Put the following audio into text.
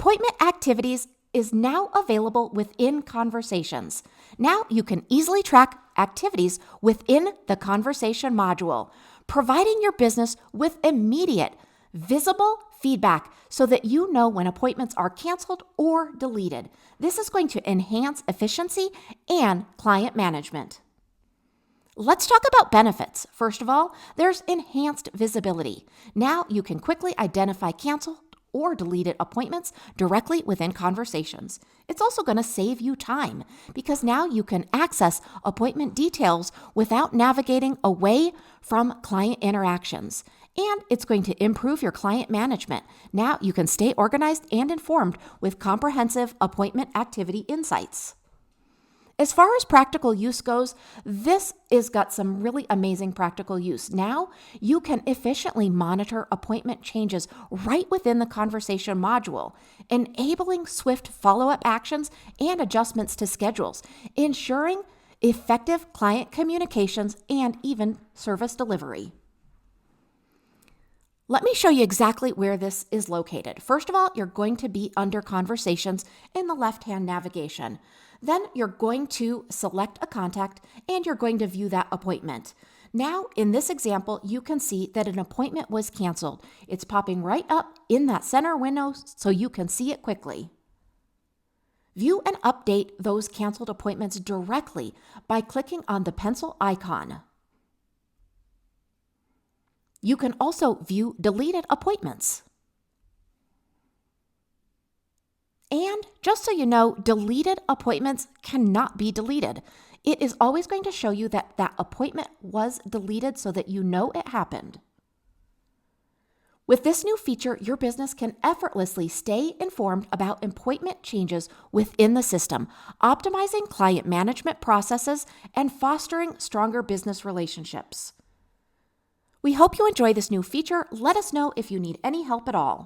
Appointment activities is now available within Conversations. Now you can easily track activities within the Conversation module, providing your business with immediate, visible feedback so that you know when appointments are canceled or deleted. This is going to enhance efficiency and client management. Let's talk about benefits. First of all, there's enhanced visibility. Now you can quickly identify canceled or deleted appointments directly within Conversations. It's also going to save you time because now you can access appointment details without navigating away from client interactions. And it's going to improve your client management. Now you can stay organized and informed with comprehensive appointment activity insights. As far as practical use goes, this has got some really amazing practical use. Now you can efficiently monitor appointment changes right within the Conversation module, enabling swift follow-up actions and adjustments to schedules, ensuring effective client communications and even service delivery. Let me show you exactly where this is located. First of all, you're going to be under Conversations in the left-hand navigation. Then you're going to select a contact and you're going to view that appointment. Now, in this example, you can see that an appointment was canceled. It's popping right up in that center window so you can see it quickly. View and update those canceled appointments directly by clicking on the pencil icon. You can also view deleted appointments. And just so you know, deleted appointments cannot be deleted. It is always going to show you that that appointment was deleted so that you know it happened. With this new feature, your business can effortlessly stay informed about appointment changes within the system, optimizing client management processes and fostering stronger business relationships. We hope you enjoy this new feature. Let us know if you need any help at all.